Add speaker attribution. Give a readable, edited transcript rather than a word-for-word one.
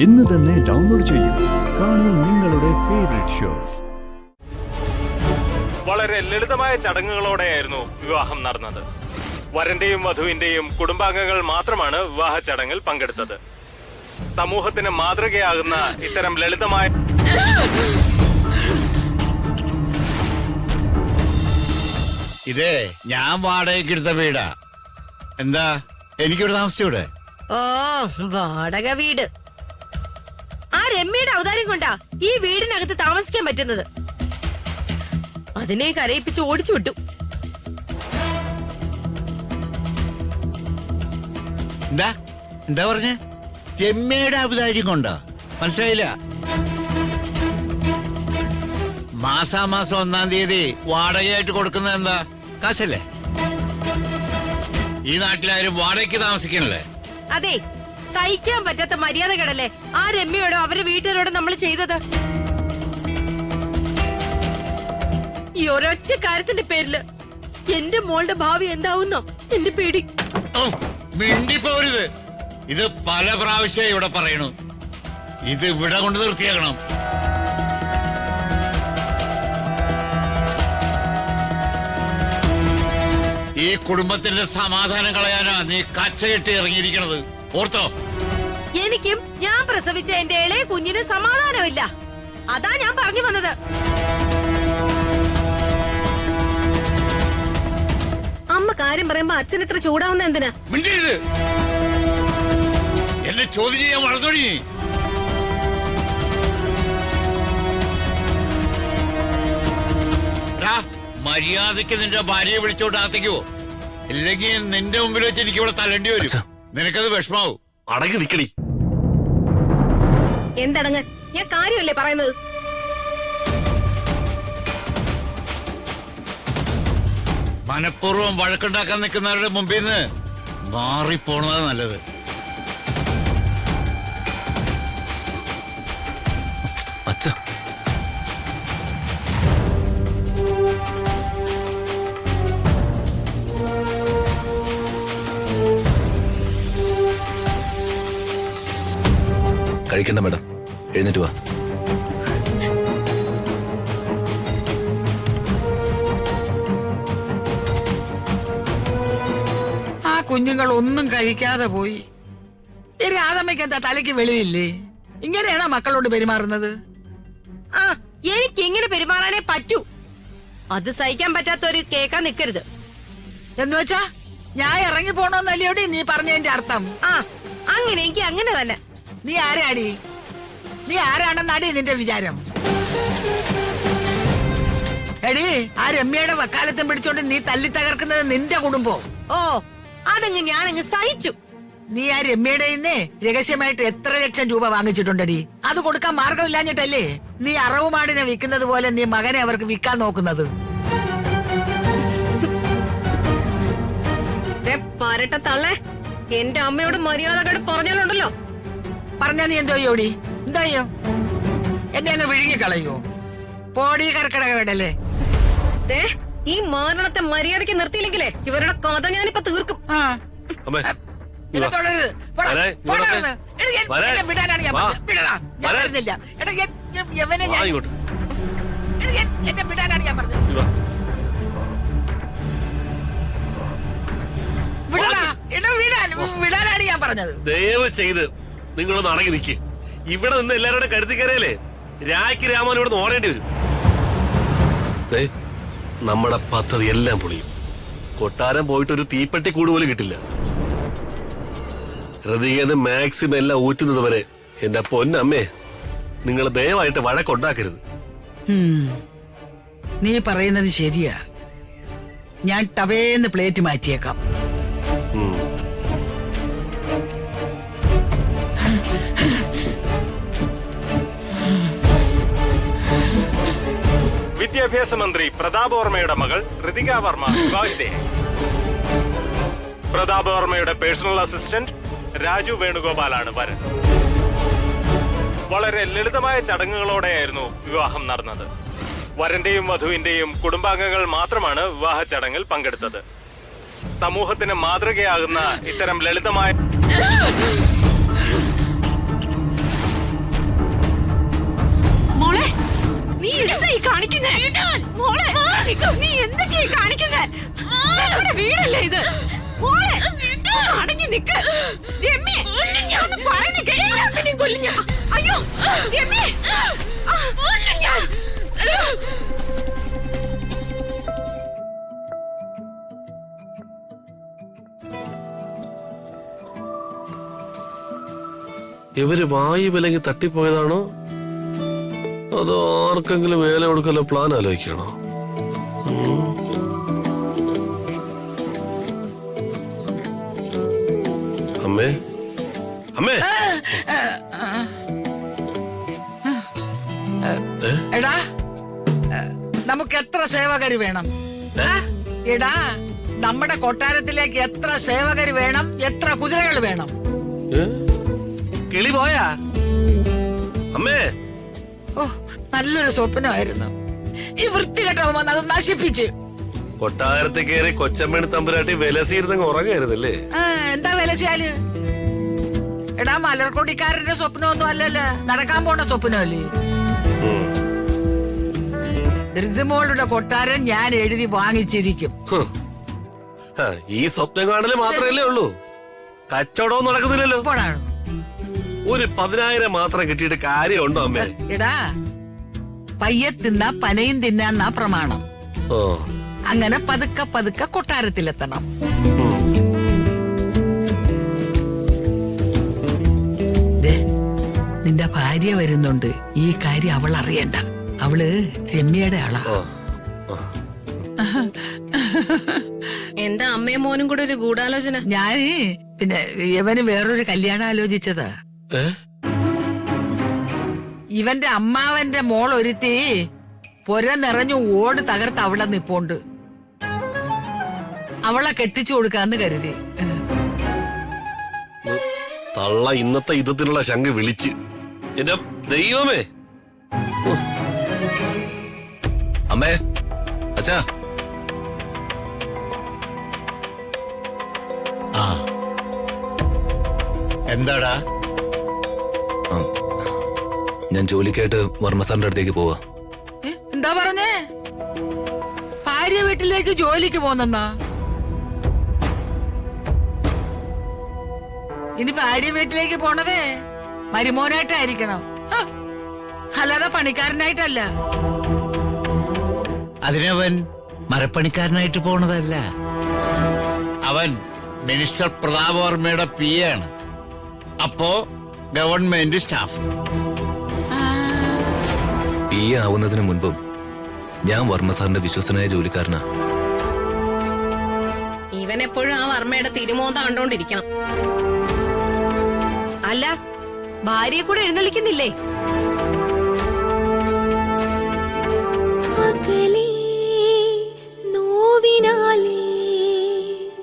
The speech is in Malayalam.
Speaker 1: ഇന്ന് തന്നെ ഡൗൺലോഡ് ചെയ്യൂ. കാണൂ നിങ്ങളുടെ ഫേവറേറ്റ് ഷോസ്.
Speaker 2: വളരെ ലളിതമായ ചടങ്ങുകളോടെയായിരുന്നു വിവാഹം നടന്നത്. വരന്റെയും വധുവിന്റെയും കുടുംബാംഗങ്ങൾ മാത്രമാണ് വിവാഹ ചടങ്ങിൽ പങ്കെടുത്തത്. സമൂഹത്തിന് മാതൃകയാകുന്ന ഇത്തരം ലളിതമായ
Speaker 3: ഇതേ ഞാൻ വാടകയ്ക്ക് എടുത്ത വീടാ. എന്താ എനിക്കിവിടെ താമസിച്ചൂടെ?
Speaker 4: ഓ, വാടക വീട്. ആ രമ്യയുടെ ഔദാര്യം കൊണ്ടാ ഈ വീടിനകത്ത് താമസിക്കാൻ പറ്റുന്നത്. അതിനെ കരയിപ്പിച്ച് ഓടിച്ചു വിട്ടു.
Speaker 3: എന്താ എന്താ പറഞ്ഞേ? രമ്യയുടെ ഔദാര്യം കൊണ്ടോ? മനസ്സിലായില്ല. മാസാമാസം 1-ാം തീയതി വാടകയായിട്ട് കൊടുക്കുന്നത് എന്താ? കാശല്ലേ? ഈ നാട്ടിലാരും വാടകയ്ക്ക് താമസിക്കണല്ലേ?
Speaker 4: അതെ, സഹിക്കാൻ പറ്റാത്ത മര്യാദകളല്ലേ ആ രമ്യയോടോ അവരുടെ വീട്ടുകാരോടോ നമ്മൾ ചെയ്തത്. ഈ ഒരൊറ്റ കാര്യത്തിന്റെ പേരില് എന്റെ മോളുടെ ഭാവി എന്താവുന്നോ എന്റെ പേടി.
Speaker 3: മിണ്ടിപ്പോരുത്. ഇത് പല പ്രാവശ്യം ഇവിടെ പറയണു. ഇത് ഇവിടെ കൊണ്ട് നിർത്തിയാക്കണം. ഈ കുടുംബത്തിന്റെ സമാധാനം കളയാനാ നീ കച്ചകെട്ടി ഇറങ്ങിയിരിക്കണത്. ഓർത്തോ?
Speaker 4: എനിക്കും ഞാൻ പ്രസവിച്ച എന്റെ ഇളയ കുഞ്ഞിന് സമാധാനമില്ല. അതാ ഞാൻ പറഞ്ഞു വന്നത്. അമ്മ കാര്യം പറയുമ്പോ അച്ഛൻ ഇത്ര ചൂടാവുന്ന എന്തിനാ?
Speaker 3: മിണ്ടരുത്. എന്നെ ചോദ്യം ചെയ്യാൻ വളർന്നോടി. മര്യാദയ്ക്ക് നിന്റെ ഭാര്യയെ വിളിച്ചോണ്ട് ആത്തേക്കോ, ഇല്ലെങ്കിൽ നിന്റെ മുമ്പിൽ വെച്ച് എനിക്ക് ഇവിടെ തല്ലേണ്ടി വരും. നിനക്കത് വിഷമാവും.
Speaker 2: അടങ്ങി നിക്കടി.
Speaker 4: എന്തടങ്ങ്? ഞാൻ കാര്യമല്ലേ പറയുന്നത്.
Speaker 3: മനഃപൂർവ്വം വഴക്കുണ്ടാക്കാൻ നിൽക്കുന്നവരുടെ മുമ്പിൽ നിന്ന് മാറിപ്പോണത് നല്ലത്.
Speaker 2: അച്ഛാ, കഴിക്കണ്ട മാഡം, എഴുന്നേറ്റ് വാ.
Speaker 5: ആ കുഞ്ഞുങ്ങൾ ഒന്നും കഴിക്കാതെ പോയി. ഈ രാധമ്മയ്ക്ക് എന്താ തലയ്ക്ക് വെളിവില്ലേ? ഇങ്ങനെയാണോ മക്കളോട് പെരുമാറുന്നത്?
Speaker 4: ആ, എനിക്ക് ഇങ്ങനെ പെരുമാറാനേ പറ്റൂ. അത് സഹിക്കാൻ പറ്റാത്തവര് കേൾക്കാൻ നിൽക്കരുത്.
Speaker 5: എന്ന് വെച്ചാ ഞാൻ ഇറങ്ങി പോണോന്നല്ലോടി നീ പറഞ്ഞതിന്റെ അർത്ഥം?
Speaker 4: ആ, അങ്ങനെയെങ്കിൽ അങ്ങനെ തന്നെ.
Speaker 5: നീ ആരാടി? നീ ആരാണെന്നാടി നിന്റെ വിചാരം? എടി, ആ രമ്യയുടെ വക്കാലത്തും പിടിച്ചോണ്ട് നീ തല്ലി തകർക്കുന്നത് നിന്റെ കുടുംബം.
Speaker 4: ഓ, അതങ്ങ് ഞാനങ്ങ് സഹിച്ചു.
Speaker 5: നീ ആ രമ്യയുടെ രഹസ്യമായിട്ട് എത്ര ലക്ഷം രൂപ വാങ്ങിച്ചിട്ടുണ്ടടി? അത് കൊടുക്കാൻ മാർഗമില്ലാഞ്ഞിട്ടല്ലേ നീ അറവുമാടിനെ വിൽക്കുന്നത് പോലെ നീ മകനെ അവർക്ക് വിൽക്കാൻ നോക്കുന്നത്?
Speaker 4: പരട്ട തള്ളേ, എന്റെ അമ്മയോട് മര്യാദകൾ പറഞ്ഞാലുണ്ടല്ലോ.
Speaker 5: പറഞ്ഞാ നീ എന്തോ ചെയ്യോടി? എന്തോ ചെയ്യോ? എന്നെ അങ്ങ് വിഴുങ്ങി കളയോ? പോടി കർക്കിടക വേടല്ലേ?
Speaker 4: ഈ മാരണത്തെ മര്യാദയ്ക്ക് നിർത്തിയില്ലെങ്കിലേ ഇവരുടെ കഥ ഞാനിപ്പോ തീർക്കും.
Speaker 5: വിടാനാണ് ഞാൻ പറഞ്ഞത്. എന്നെ വിടാനാണ് ഞാൻ പറഞ്ഞത്. വിടാനാണ് ഞാൻ പറഞ്ഞത്.
Speaker 2: ദയവ് ചെയ്ത് നിങ്ങളൊന്ന് അടങ്ങി നിൽക്ക്. ഇവിടെ നിന്ന് എല്ലാവരുടെ കരുതി കയറിയല്ലേ രായ്ക്ക് രാമൻ ഇവിടെ നിന്ന് ഓടേണ്ടി വരും. നമ്മുടെ പദ്ധതി എല്ലാം പൊളിയും. കൊട്ടാരം പോയിട്ട് ഒരു തീപ്പെട്ടി കൂട് പോലും കിട്ടില്ല. ഹൃദയന്ന് മാക്സിമം എല്ലാം ഊറ്റുന്നത് വരെ എന്റെ പൊന്നമ്മേ, നിങ്ങൾ ദയവായിട്ട് വഴക്കുണ്ടാക്കരുത്.
Speaker 5: നീ പറയുന്നത് ശരിയാ. ഞാൻ ടവേന്ന് പ്ലേറ്റ് മാറ്റിയേക്കാം.
Speaker 2: വിദ്യാഭ്യാസ മന്ത്രി പ്രതാപ് വർമ്മയുടെ മകൾ ഋതിക വർമ്മ വിവാഹിതയായി. പ്രതാപ് വർമ്മയുടെ പേഴ്സണൽ അസിസ്റ്റന്റ് രാജു വേണുഗോപാലാണ് വരൻ. വളരെ ലളിതമായ ചടങ്ങുകളോടെയായിരുന്നു വിവാഹം നടന്നത്. വരന്റെയും വധുവിന്റെയും കുടുംബാംഗങ്ങൾ മാത്രമാണ് വിവാഹ ചടങ്ങിൽ പങ്കെടുത്തത്. സമൂഹത്തിന് മാതൃകയാകുന്ന ഇത്തരം ലളിതമായ
Speaker 4: കാണിക്കുന്നേ? മോളെ, നീ എന്തൊക്കെയാ കാണിക്കുന്നേ? നമ്മുടെ വീടല്ലേ ഇത്? മോളെ, അടങ്ങി നിക്ക്. രമ്യ, ഒന്ന് പറയുന്ന കേൾക്കാൻ. അയ്യോ രമ്യ, ഞാൻ
Speaker 2: ഇവര് വായു വിലങ്ങി തട്ടിപ്പോയതാണോ അതോ ആർക്കെങ്കിലും വേല കൊടുക്കല പ്ലാൻ ആലോചിക്കണോ? അമ്മേ, അമ്മേ,
Speaker 5: എടാ നമുക്ക് എത്ര സേവകര് വേണം? എടാ നമ്മുടെ കൊട്ടാരത്തിലേക്ക് എത്ര സേവകര് വേണം? എത്ര കുതിരകൾ വേണം?
Speaker 2: കിളി പോയാ അമ്മേ?
Speaker 5: ഓ, നല്ലൊരു സ്വപ്നമായിരുന്നു. ഈ വൃത്തികെട്ടവൻ വന്ന് അത് നശിപ്പിച്ച്.
Speaker 2: കൊട്ടാരത്തിൽ കയറി കൊച്ചമ്മേണി തമ്പുരാട്ടി വിലസിയിരുന്നങ്ങ് ഉറങ്ങായിരുന്നല്ലേ?
Speaker 5: എന്താ വിലസിയാല്? എടാ മലർക്കൊടിക്കാരന്റെ സ്വപ്നമൊന്നും അല്ലല്ലോ, നടക്കാൻ പോണ സ്വപ്നമല്ലേ? ധൃതിമോളുടെ കൊട്ടാരം ഞാൻ എഴുതി വാങ്ങിച്ചിരിക്കും.
Speaker 2: ഈ സ്വപ്നം കാണല് മാത്രമല്ലേ ഉള്ളൂ, കച്ചവടവും നടക്കുന്നില്ലല്ലോ.
Speaker 5: ഇപ്പോഴാണ്
Speaker 2: ഒരു 10,000 മാത്രം കിട്ടിയിട്ട് കാര്യമുണ്ടോ അമ്മേ?
Speaker 5: എടാ പയ്യെ തിന്നാ പനയും തിന്നാന്നാ പ്രമാണം.
Speaker 2: ഓ,
Speaker 5: അങ്ങനെ പതുക്കെ പതുക്കെ കൊട്ടാരത്തിലെത്തണം. ദേ, നിന്റെ ഭാര്യ വരുന്നുണ്ട്. ഈ കാര്യം അവൾ അറിയണ്ട. അവള് രമ്യയുടെ ആളാ.
Speaker 4: എന്താ അമ്മയും മോനും കൂടെ ഒരു ഗൂഢാലോചന?
Speaker 5: ഞാന് പിന്നെ ഇവന് വേറൊരു കല്യാണം ആലോചിച്ചതാ. ഇവന്റെ അമ്മാവന്റെ മോൾ ഒരുത്തി പൊര നിറഞ്ഞു ഓട് തകർത്ത് അവളെ നിപ്പോണ്ട്. അവളെ കെട്ടിച്ചു കൊടുക്കാന്ന് കരുതി.
Speaker 2: തള്ള ഇന്നത്തെ യുദ്ധത്തിനുള്ള ശങ്ക വിളിച്ച്. എന്റെ ദൈവമേ!
Speaker 6: അമ്മേ, അച്ഛാ.
Speaker 3: ആ, എന്താടാ?
Speaker 6: ഞാൻ ജോലിക്കായിട്ട് വർമ്മ സാറിന്റെ അടുത്തേക്ക് പോവാ.
Speaker 5: എന്താ പറഞ്ഞേ? ഭാര്യ വീട്ടിലേക്ക് ജോലിക്ക് പോന്നെന്നാ? ഇനി ഭാര്യ വീട്ടിലേക്ക് പോണതേ മരുമോനായിട്ടായിരിക്കണം, അല്ലാതെ പണിക്കാരനായിട്ടല്ല.
Speaker 3: അതിനവൻ മരപ്പണിക്കാരനായിട്ട് പോണതല്ല. അവൻ മിനിസ്റ്റർ പ്രതാപ് വർമ്മയുടെ PA ആണ്. അപ്പോ ഗവൺമെന്റ് സ്റ്റാഫ്.
Speaker 6: PA ആവുന്നതിന് മുൻപും ഞാൻ വർമ്മ സാറിന്റെ വിശ്വസനായ ജോലിക്കാരനാ.
Speaker 4: ഇവൻ എപ്പോഴും ആ വർമ്മയുടെ തിരുമോന്ത കണ്ടോണ്ടിരിക്കണം. അല്ല, ഭാര്യയെ കൂടെ എഴുന്നള്ളിക്കുന്നില്ലേ?